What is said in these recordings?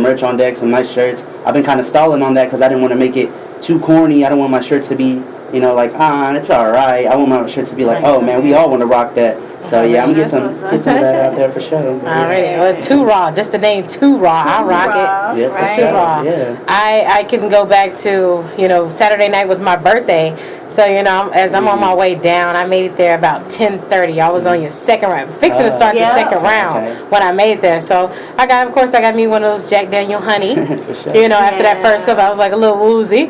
merch on deck, some nice shirts. I've been kind of stalling on that because I didn't want to make it too corny. I don't want my shirts to be, like, it's all right. I want my shirts to be like, oh, man, we all want to rock that. So, yeah, I'm going to get some of that out there for sure. All right. Well, Too Raw. Just the name Too Raw. I rock it. Yeah, for sure. Too Raw. Yeah. I can go back to, Saturday night was my birthday. So, as I'm on my way down, I made it there about 10:30. I was on your second round. Fixing to start the second round when I made it there. So, I got me one of those Jack Daniel honey. For sure. After that first cup, I was like a little woozy.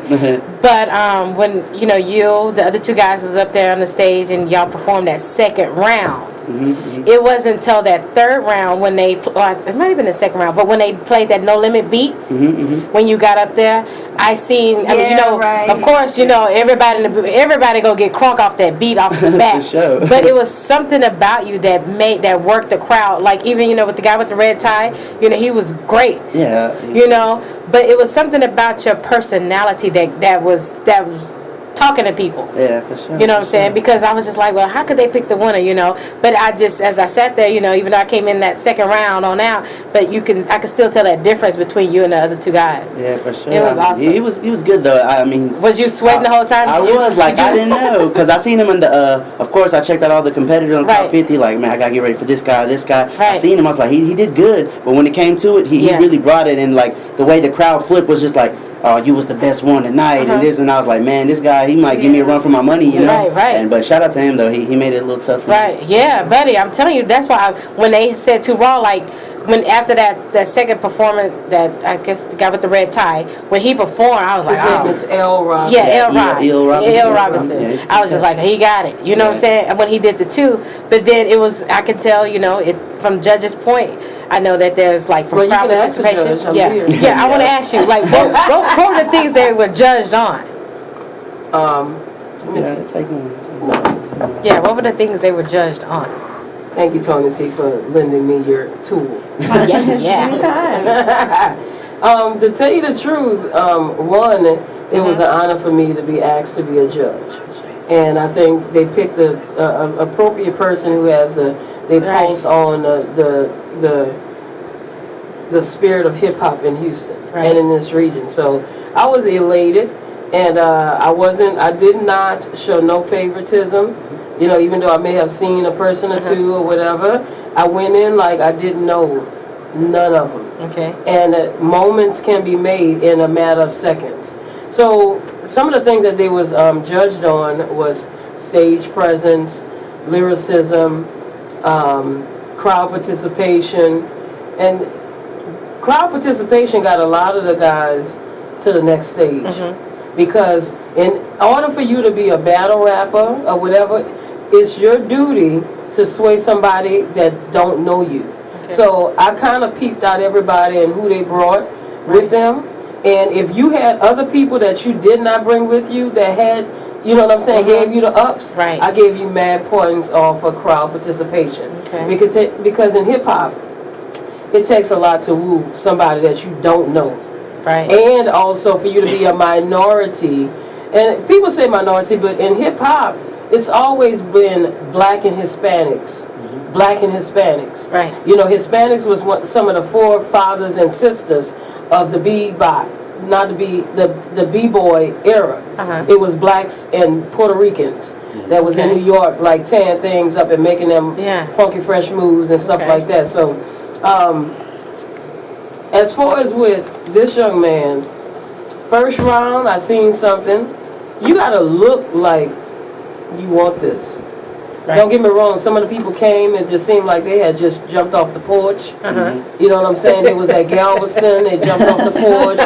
But when, the other two guys was up there on the stage and y'all performed that second round. It wasn't until that third round when they, it might have been the second round, but when they played that No Limit Beats, when you got up there, I seen, of course, everybody go get crunk off that beat off the bat. Sure. But it was something about you that worked the crowd. Like even, with the guy with the red tie, he was great. Yeah. But it was something about your personality that was talking to people. Yeah, for sure. You know what I'm saying? Because I was just like, well, how could they pick the winner, But as I sat there, even though I came in that second round on out, but I could still tell that difference between you and the other two guys. Yeah, for sure. It was awesome. He was good though. Was you sweating the whole time? I didn't know because I seen him in the. Of course, I checked out all the competitors on top 50. Like, man, I gotta get ready for this guy or this guy. Right. I seen him. I was like, he did good. But when it came to it, he really brought it. And like the way the crowd flipped was just like, oh, you was the best one tonight, and this, and I was like, man, this guy, he might give me a run for my money, Right. But shout out to him though, he made it a little tough. Right, yeah, buddy, I'm telling you, that's why when they said Too Raw, like when after that second performance, that I guess the guy with the red tie, when he performed, I was like, oh, it's L. Robinson. Yeah, L. Robinson. Yeah, I was just like, he got it. You know what I'm saying? And when he did the two, but then it was, I can tell, it from judges' point. I know that there's like from crowd participation. I want to ask you, like, what were the things they were judged on? What were the things they were judged on? Thank you, Tony C, for lending me your tool. Anytime. To tell you the truth, one, it was an honor for me to be asked to be a judge, and I think they picked the appropriate person who has they pulse on the spirit of hip hop in Houston and in this region. So I was elated, and I did not show no favoritism. Even though I may have seen a person or two or whatever, I went in like I didn't know none of them. Okay. And moments can be made in a matter of seconds. So some of the things that they was judged on was stage presence, lyricism, crowd participation, and crowd participation got a lot of the guys to the next stage. Because in order for you to be a battle rapper or whatever, it's your duty to sway somebody that don't know you. Okay. So I kind of peeped out everybody and who they brought with them. And if you had other people that you did not bring with you that had, you know what I'm saying, gave you the ups, I gave you mad points off for crowd participation. Okay. Because in hip hop, it takes a lot to woo somebody that you don't know. Right. And also for you to be a minority. And people say minority, but in hip hop, it's always been black and Hispanics. Black and Hispanics. Right. Hispanics was some of the forefathers and sisters of the bebop, not the b-boy era. It was blacks and Puerto Ricans that was in New York, like tearing things up and making them funky fresh moves and stuff like that. So, as far as with this young man, first round, I seen something. You gotta look like you want this. Right. Don't get me wrong, some of the people came and it just seemed like they had just jumped off the porch. You know what I'm saying? They was at Galveston, they jumped off the porch,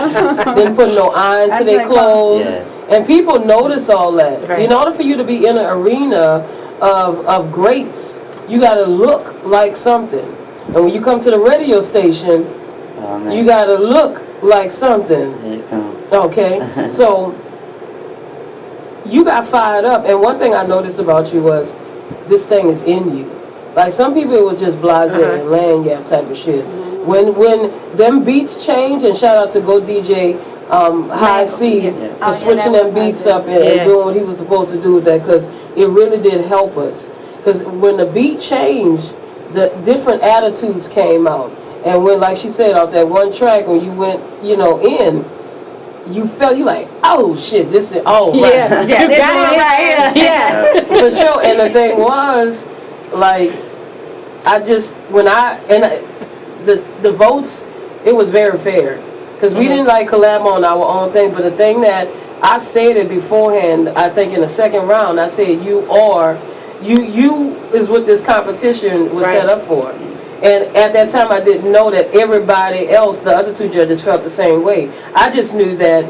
didn't put no iron to their clothes. And people notice all that. Right. In order for you to be in an arena of greats, you gotta look like something. And when you come to the radio station, you gotta look like something. Here it comes. Okay? So you got fired up, and one thing I noticed about you was this thing is in you. Like some people, it was just blasé and lanyard type of shit. When them beats change, and shout out to Go DJ High C for switching them beats up and doing what he was supposed to do with that, because it really did help us. Because when the beat changed, the different attitudes came out. And when, like she said, off that one track, when you went, in, you felt, you like, oh shit, this is, oh, right. Yeah, Yeah, you this got one it. right here. Yeah. For sure. And the thing was, like, the votes, it was very fair. Because we didn't like collab on our own thing, but the thing that I said it beforehand, I think in the second round, I said you is what this competition was set up for. And at that time I didn't know that everybody else, the other two judges, felt the same way. I just knew that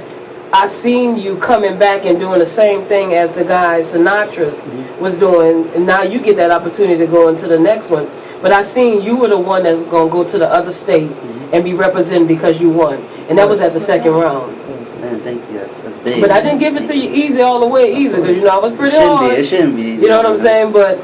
I seen you coming back and doing the same thing as the guy Sinatra's was doing, and now you get that opportunity to go into the next one. But I seen you were the one that's going to go to the other state and be represented because you won. And that was at the second round. Man, thank you. That's big. But I didn't give it to you easy all the way either, because I was pretty hard. It shouldn't be. You know what I'm saying? But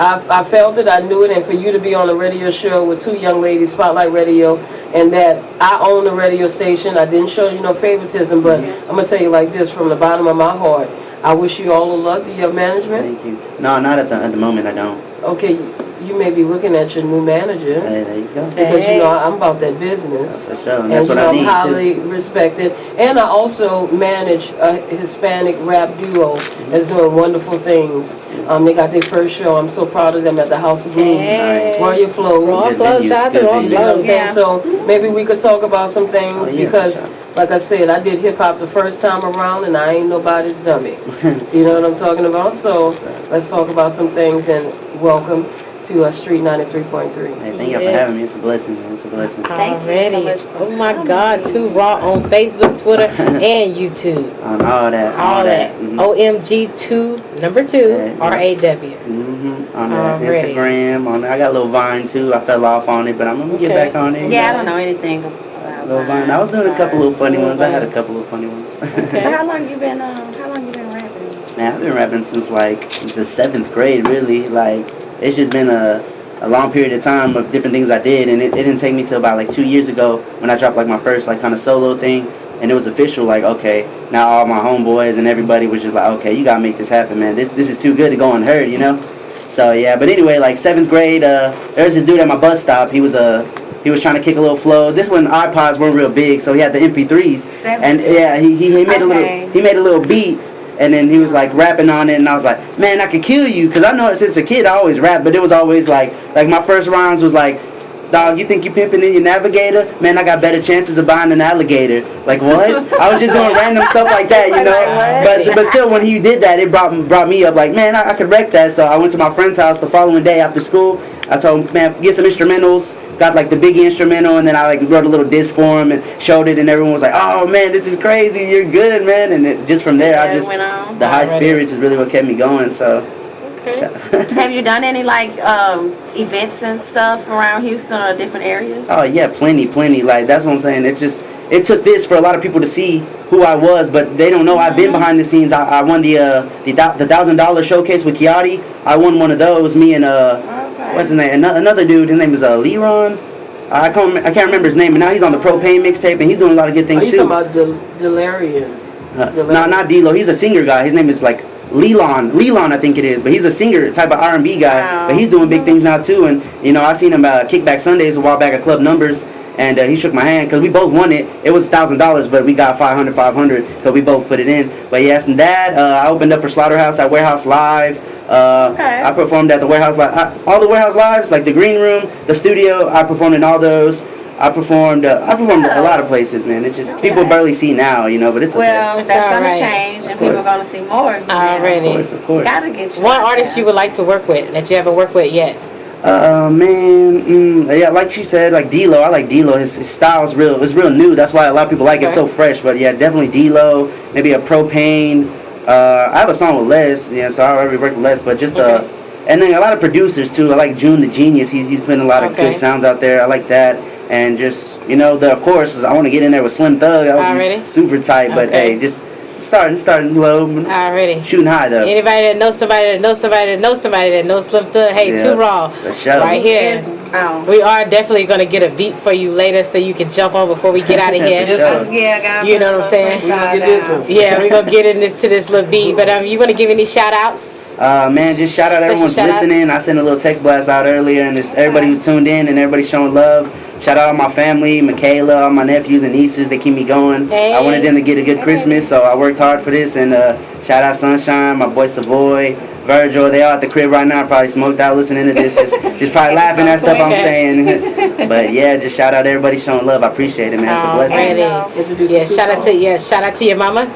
I felt it, I knew it, and for you to be on a radio show with two young ladies, Spotlight Radio, and that I own the radio station, I didn't show you no favoritism, but I'm going to tell you like this from the bottom of my heart, I wish you all the luck. Do you have management? Thank you. No, not at the moment, I don't. Okay, you may be looking at your new manager. Hey, there you go. Because, I'm about that business. For sure, and that's what I I'm need, highly respected. And I also manage a Hispanic rap duo that's doing wonderful things. They got their first show. I'm so proud of them at the House of Blues. Nice. Royal Flows. Raw Good Flows, venues, shout out to good Raw venues. You know what I'm Flows. saying? Yeah. So maybe we could talk about some things Oh, yeah, because, for sure. like I said, I did hip hop the first time around and I ain't nobody's dummy. You know what I'm talking about? So let's talk about some things and welcome to Street 93.3. Hey, thank you for having me. It's a blessing, man. It's a blessing. Thank you Already. so much for Oh my coming. God, Too Raw on Facebook, Twitter, and YouTube. On all that. All that. Mhm. OMG2, number 2, Yeah. RAW. On that Already. Instagram. I got a little Vine too. I fell off on it, but I'm gonna get Okay. back on it. Yeah, I don't know anything about Little Vine. I was doing a couple of funny ones. I had a couple of funny ones. So how long you been rapping? Man, I've been rapping since like the 7th grade, really. Like, it's just been a long period of time of different things I did, and it didn't take me till about like 2 years ago when I dropped like my first like kind of solo thing, and it was official. Like, okay, now all my homeboys and everybody was just like, okay, you gotta make this happen, man. This is too good to go unheard, you know. So yeah, but anyway, like 7th grade, there was this dude at my bus stop. He was trying to kick a little flow. This when iPods weren't real big, so he had the MP3s, and yeah, he made a little beat. And then he was like rapping on it, and I was like, man, I could kill you, because I know since a kid I always rap, but it was always like my first rhymes was like, dog, you think you pimping in your Navigator? Man, I got better chances of buying an alligator. Like, what? I was just doing random stuff like that, you know? But still, when he did that, it brought me up like, man, I could wreck that. So I went to my friend's house the following day after school. I told him, man, get some instrumentals. Got like the Biggie instrumental, and then I like wrote a little diss for him and showed it, and everyone was like, oh man, this is crazy, you're good, man. And it, just from there, the high spirits is really what kept me going. So Have you done any like events and stuff around Houston or different areas? Oh yeah, plenty. Like, that's what I'm saying. It's just, it took this for a lot of people to see who I was, but they don't know I've been behind the scenes. I won the $1,000 showcase with Kiati. I won one of those. Me and what's his name? Another dude. His name is Leron. I can't remember his name, but now he's on the Propane mixtape, and he's doing a lot of good things you too. talking about Delarian? No, not D-Lo. He's a singer guy. His name is like Leland, I think it is, but he's a singer type of R&B guy. Wow. But he's doing big things now too. And I seen him Kickback Sundays a while back at Club Numbers, and he shook my hand because we both won it. It was $1,000, but we got 500 because we both put it in. But yes, and that I opened up for Slaughterhouse at Warehouse Live. I performed at the Warehouse Live, all the Warehouse Lives, like the Green Room, the studio. I performed in all those. I performed a lot of places, man. It's just people barely see now, but it's well, okay. that's gonna alright. change, and people are gonna see more of you now. Already. Of course. Gotta get you. One out artist there. you would like to work with that you haven't worked with yet? Yeah, like she said, like D-Lo. I like D-Lo. His style's real. It's real new. That's why a lot of people like it. It's so fresh. But yeah, definitely D-Lo. Maybe a Propane. I have a song with Les. Yeah, so I already worked with Les. But just and then a lot of producers too. I like June the Genius. He's putting a lot of good sounds out there. I like that. And just of course, I want to get in there with Slim Thug. That was super tight. But hey, just starting low. Already. Shooting high though. Anybody that knows somebody that knows somebody that knows somebody that knows Slim Thug, hey, Yeah, Too Raw. for sure. Right here. We are definitely going to get a beat for you later so you can jump on before we get out of here. For sure. Yeah, guys. You know what I'm saying? We're gonna get this one. Yeah, we're going to get into this little beat. But you want to give any shout outs? Man, just shout out everyone for Special shout listening. I sent a little text blast out earlier, and just everybody who's tuned in and everybody showing love. shout out all my family, Michaela, all my nephews and nieces. They keep me going. Hey. I wanted them to get a good Christmas, so I worked hard for this. And shout out Sunshine, my boy Savoy, Virgil. They all at the crib right now, probably smoked out listening to this, just probably laughing at stuff I'm saying. But yeah, just shout out everybody showing love. I appreciate it, man. It's a blessing. Alrighty. Yeah, shout out to your mama.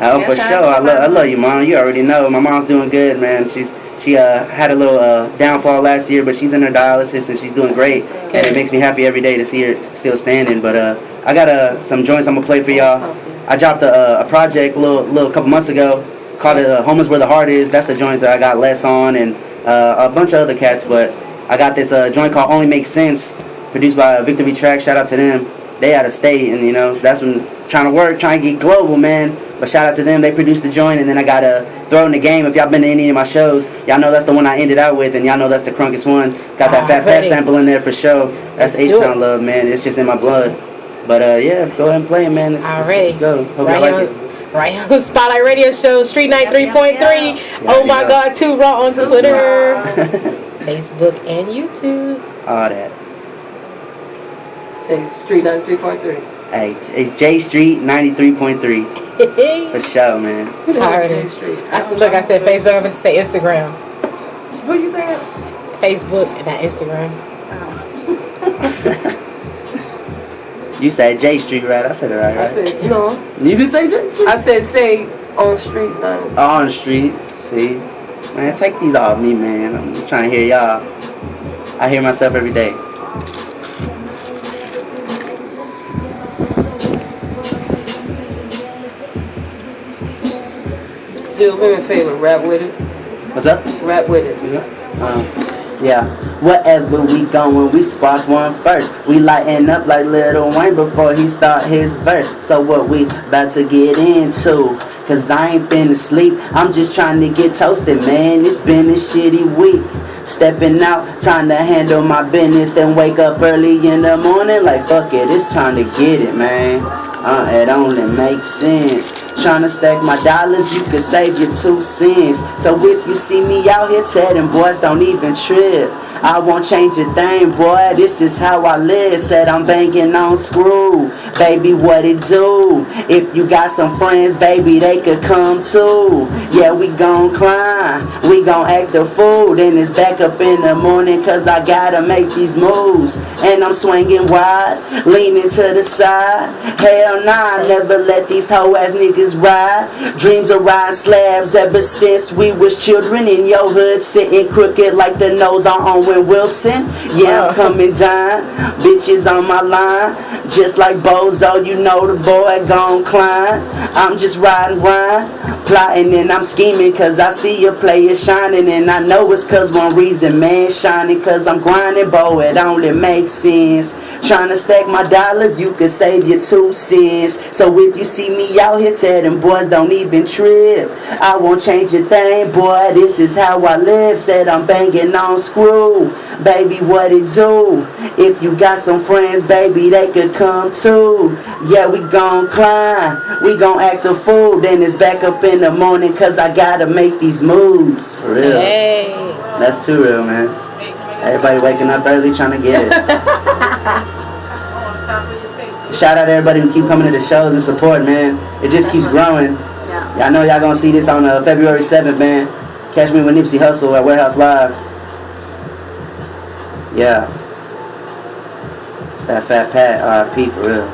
Oh, for sure. I love you, Mom. You already know. My mom's doing good, man. She had a little downfall last year, but she's in her dialysis and she's doing great. And it makes me happy every day to see her still standing. But I got some joints I'm gonna play for y'all. I dropped a project a little couple months ago called Home is Where the Heart Is. That's the joint that I got Les on and a bunch of other cats. But I got this joint called Only Makes Sense, produced by Victory Track. Shout out to them. They out of state, and you know that's when trying to get global, man. But shout out to them. They produced the joint, and then I got Throw in the Game. If y'all been to any of my shows, y'all know that's the one I ended out with, and y'all know that's the crunkest one. Got that Fat sample in there for sure. That's H-Town love, man. It's just in my blood. But yeah, go ahead and play it, man. Let's go. Hope y'all like it. Right on Spotlight Radio Show, Street 93.3. Oh my God, Too Raw on Twitter, Facebook, and YouTube. All that. Say Street 93.3. Hey, it's J Street 93.3. For sure, man. Alright. I said Facebook. I'm going to say Instagram. What you saying? Facebook and not Instagram. You said J Street, right? I said it right? I said, no. You didn't say J Street? I said, say on Street 9. On the street. See? Man, take these off me, man. I'm trying to hear y'all. I hear myself every day. Jill, do me a favor, rap with it. What's up? Rap with it. Yeah. Wherever we going, we spark one first. We lighten up like Lil Wayne before he start his verse. So what we about to get into? Cause I ain't been asleep. I'm just trying to get toasted, man. It's been a shitty week. Stepping out, time to handle my business. Then wake up early in the morning like fuck it, it's time to get it, man. It only makes sense. Tryna stack my dollars, you can save your 2 cents. So if you see me out here, tell them boys don't even trip. I won't change a thing, boy, this is how I live. Said I'm banging on screw, baby, what it do? If you got some friends, baby, they could come too. Yeah, we gon' climb, we gon' act a fool. Then it's back up in the morning, cause I gotta make these moves. And I'm swinging wide, leaning to the side. Hell nah, I never let these hoe ass niggas ride. Dreams of riding slabs ever since we was children. In your hood, sitting crooked like the nose on Owen Wilson. Yeah, I'm coming down, bitches on my line. Just like Bozo, you know the boy gon' climb. I'm just riding round, plotting and I'm scheming. Cause I see your players shining. And I know it's cause one reason, man, shining. Cause I'm grinding, boy, it only makes sense. Trying to stack my dollars, you can save your 2 cents. So if you see me out here, tell them boys don't even trip. I won't change a thing, boy, this is how I live. Said I'm banging on screw, baby, what it do? If you got some friends, baby, they could come too. Yeah, we gon' climb, we gon' act a fool. Then it's back up in the morning, cause I gotta make these moves. For real. Hey. That's too real, man. Everybody waking up early trying to get it. Shout out to everybody who keep coming to the shows and support, man. It just keeps growing. Y'all know y'all gonna see this on February 7th, man. Catch me with Nipsey Hussle at Warehouse Live. Yeah. It's that Fat Pat, R.I.P. for real.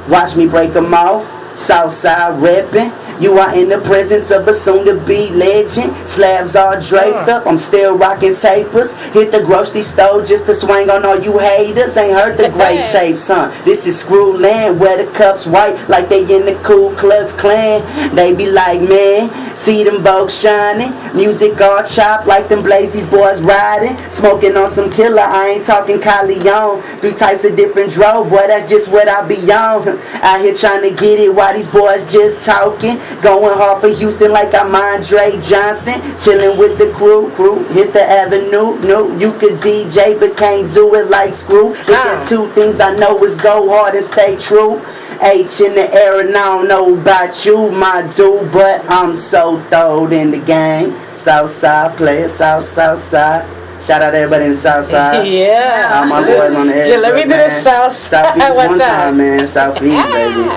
Watch me break them off. Southside reppin'. You are in the presence of a soon-to-be legend. Slabs all draped up, I'm still rocking tapers. Hit the grocery store just to swing on all you haters. Ain't heard the great tapes, huh? This is Screw Land, where the cups white like they in the Ku Klux Klan. They be like, man, see them folks shining. Music all chopped like them blaze these boys riding. Smoking on some killer, I ain't talking Calion. 3 types of different dro, boy, that's just what I be on. Out here trying to get it while these boys just talking. Going hard for Houston like I'm Andre Johnson. Chilling with the crew, hit the avenue. No, you could DJ but can't do it like Screw. If there's 2 things I know is go hard and stay true. H in the air and I don't know about you, my dude, but I'm so throwed in the game. Southside player, Southside. Shout out to everybody in the South Side. Yeah. All my boys on the edge. Yeah, let me do the man. South Southeast one one time, time. man. Southeast, baby.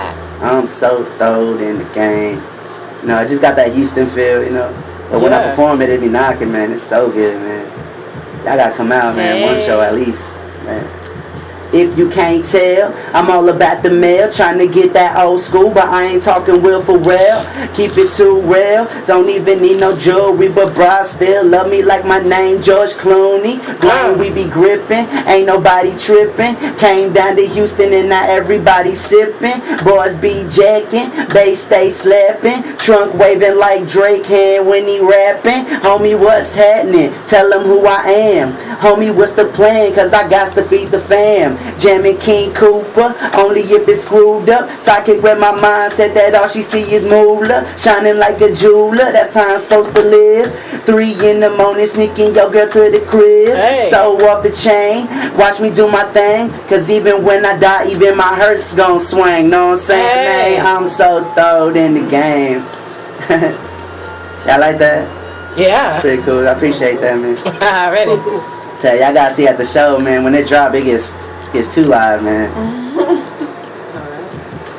I'm so throwed in the game. You know, I just got that Houston feel, you know. But when I Yeah. perform it be knocking, man. It's so good, man. Y'all gotta come out, man. One show at least, man. If you can't tell, I'm all about the mail, trying to get that old school, but I ain't talking Will Ferrell. Keep it too real, don't even need no jewelry, but bra still love me like my name George Clooney. Grind, we be gripping, ain't nobody tripping. Came down to Houston and now everybody sipping. Boys be jacking, bass stay slapping, trunk waving like Drake hand when he rapping. Homie, what's happening? Tell them who I am. Homie, what's the plan? Cause I got to feed the fam. Jamming King Cooper, only if it's screwed up. Sidekick with my mind said that all she see is moolah. Shining like a jeweler, that's how I'm supposed to live. 3 in the morning, sneaking your girl to the crib. Hey. So off the chain, watch me do my thing. Cause even when I die, even my heart's gon' swing. Know what I'm saying? Hey. Man, I'm so throwed in the game. Y'all like that? Yeah. Pretty cool. I appreciate that, man. Ready? So y'all gotta see at the show, man. When it drop, it gets too live, man.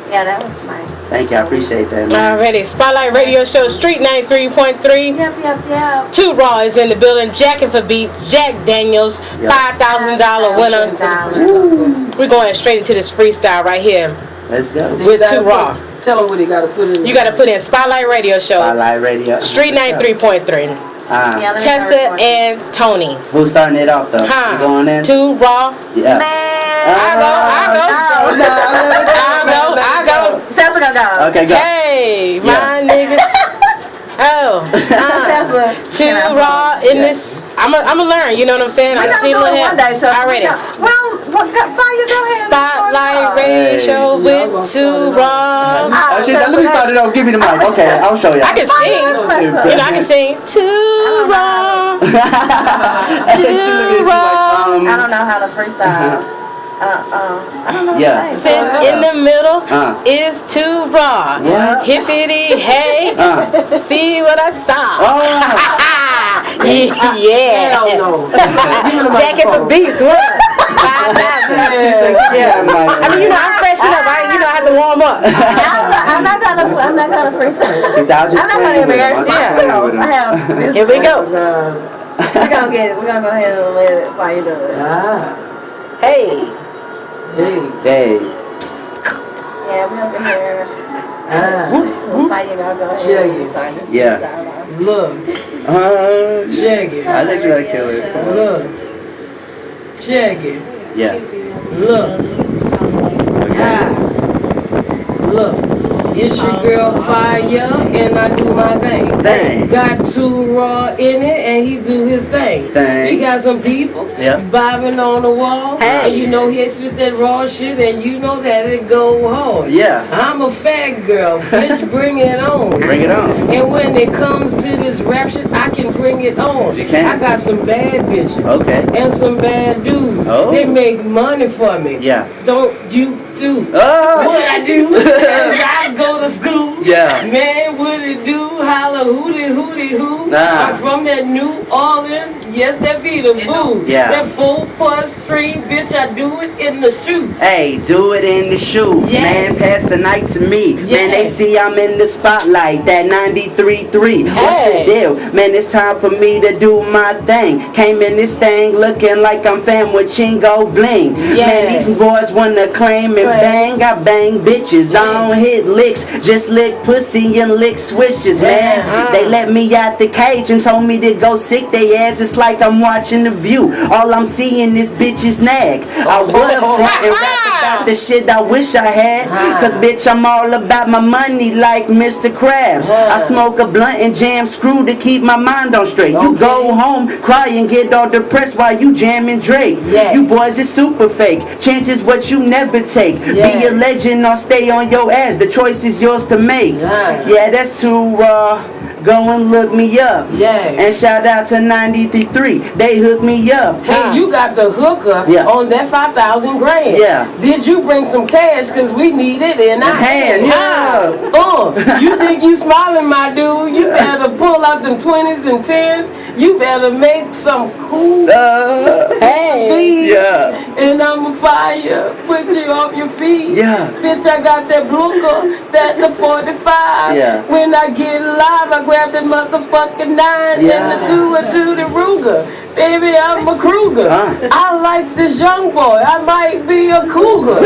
Yeah, that was nice. Thank you, I appreciate that, man. Already. Spotlight Radio Show, Street 93.3. Yep. Too Raw is in the building. Jacking for Beats, Jack Daniels, Yep. $5,000 winner. We're going straight into this freestyle right here. Let's go. With Too Raw. Tell them what they got to put in. You got to put in Spotlight Radio Show, Spotlight Radio. Street 93.3. Yeah, let me Tessa start recording. and Tony. Who's starting it off, though? You going in? Too Raw. Yeah. Man, I go. Tessa gonna go. Okay, go. Hey, my niggas. Tessa. Too Raw in this. I'm a learn, you know what I'm saying? We I just gonna need a do little it one help. day, Tessa. Already. Well, fire, go ahead. Spotlight Radio Hey. Show with Too Raw. Oh, shit, let me start it off. Give me the mic. Okay, I'll show y'all. I can sing. You know, I can sing Too Raw. Too Raw. I don't know how to freestyle. I don't know. Yeah. What to Sit say. in the middle Uh. is Too Raw. What? Hippity hey, see what I saw. Oh. Yeah. Hell no. Jacket for Beats. What? 5,000. Yeah, I mean, you know, I'm freshen up. I have to warm up. I'm not gonna freestyle. I'm not gonna embarrass myself. I have this. Here we go. We're gonna get it. We're gonna go ahead and let it while you do it. Hey. Hey. Yeah, we're over here. While you gonna go ahead and start this Yeah. freestyle. Look, check it. I think you like kill it. Look, check it. Yeah. Look, Okay. look. It's your girl Fire, and I do my thing. Thing. Got Too Raw in it, and he do his thing. Thing. He got some people Yep. vibing on the wall. Hey. And you know he hits with that raw shit, and you know that it go hard. Yeah. I'm a fat girl, bitch, bring it on. Bring it on. And when it comes to this rap shit, I can bring it on. You can. I got some bad bitches. Okay. And some bad dudes. Oh. They make money for me. Yeah. Don't you do Oh. what I do? Is I go to school. Yeah. Man, what it do? Holla hootie hoo. Nah. I'm from that New Orleans. Yes, that be the boo. Yeah. That 4+ street, bitch, I do it in the shoe. Hey, do it in the shoe. Yeah. Man, pass the night to me. Man, Yeah. they see I'm in the spotlight. That 93.3. What's Hey. the deal? Man, it's time for me to do my thing. Came in this thing looking like I'm fam with Chingo Bling. Yeah. Man, these boys wanna claim and bang. I bang bitches. I don't hit licks. Just lick pussy and lick swishes, man. They let me out the cage and told me to go sick they ass. It's like I'm watching The View. All I'm seeing is bitches nag. I would front and rap about the shit I wish I had. Cause bitch, I'm all about my money like Mr. Krabs. I smoke a blunt and jam screw to keep my mind on straight. You go home, cry and get all depressed while you jamming Drake. Yeah. You boys is super fake. Chances what you never take. Yeah. Be a legend or stay on your ass. The choice is yours to make. Yeah, that's Too Raw. Go and look me up. Yeah. And shout out to 93.3. They hooked me up. Hey, you got the hookup Yeah. on that 5,000 grand. Yeah. Did you bring some cash? Cause we need it in our hand, yeah. You think you smiling, my dude? You better pull out them 20s and 10s. You better make some cool Hey. beats, Yeah. and I'ma fire, put you off your feet. Yeah. Bitch, I got that Blucher, that's the 45. Yeah. When I get live, I grab the motherfucking 9 Yeah. and I do the Ruger. Baby, I'm a Kruger. I like this young boy. I might be a cougar.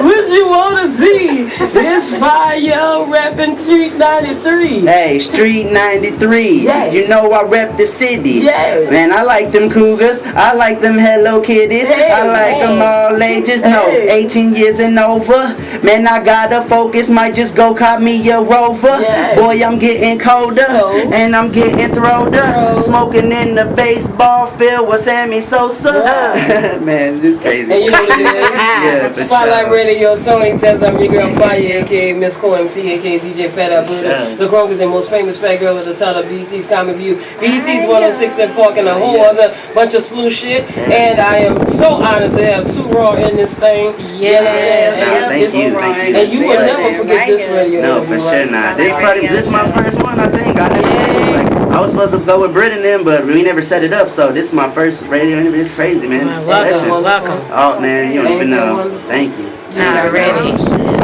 What you wanna see? This fire reppin' Street 93. Hey, Street 93. Yeah. You know I rep the city. Yeah. Man, I like them cougars. I like them Hello Kitties. Hey, I like them all ages. No, Hey. 18 years and over. Man, I gotta focus. Might just go cop me a Rover. Yeah. Boy, I'm getting colder. Cold. And I'm getting throwed up. Cold. Smoking in the baseball field with Sammy Sosa. Yeah. Man, this crazy. And you know what it is? Yeah, for Spotlight sure. Radio, Tony Tess, I'm your girl Fire, aka Miss Co MC, aka DJ Fat Up Buddha, Sure. the strongest and most famous fat girl at the sound of BET's Comic View, BET's 106 and Park, and a whole other bunch of slew shit. And I am so honored to have Too Raw in this thing. Yes. Thank you, thank you. And you will Yes. never forget this radio No, interview, for sure right? not. This is my first one, I think. I was supposed to go with Britt and them, but we never set it up. So this is my first radio interview. It's crazy, man. It's a blessing. Welcome. Oh man, you don't even know. Wonderful. Thank you. Already.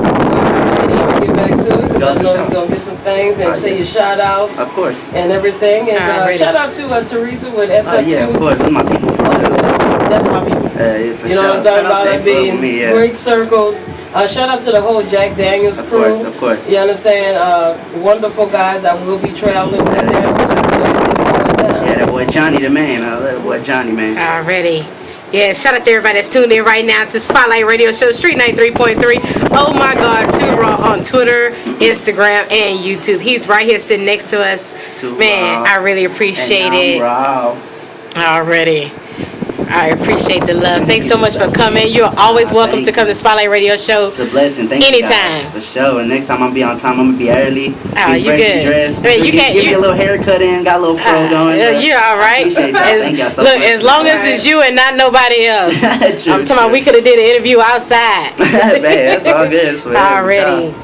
Get back to it, because I know you're going to get some things and Oh, say yeah. your shout outs Of course. and everything. And Alrighty. shout out to Teresa with Oh SF2. yeah, of course. Those my people. That's my people. Yeah, for You know what I'm sure. talking about? They I fuck mean, with me, yeah. great circles. Shout out to the whole Jack Daniels Of crew. course, of course. You understand? Wonderful guys. I will be traveling with them. So it's going down. Yeah, that boy Johnny the man. That boy Johnny, man. Already. Yeah, shout out to everybody that's tuned in right now to Spotlight Radio Show, Street 93.3. Oh my God, Too Raw on Twitter, Instagram, and YouTube. He's right here sitting next to us. Too Man, Raw. I really appreciate And it. I'm raw. Already. I appreciate the love. Thanks so much for coming. You're always welcome Thank to come to Spotlight Radio Show. It's a blessing. Thank you Anytime. guys, for sure. And next time I'm be on time. I'm gonna be early. Oh, be you fresh good. and dressed. I mean, you give, can't- give you- me a little haircut in. Got a little fro going. Yeah, but you're all I right. appreciate that. Thank y'all so Look, much. as long as it's you and not nobody else. True, I'm talking about true. we could have did an interview outside. Man, that's all good. Swear. Already.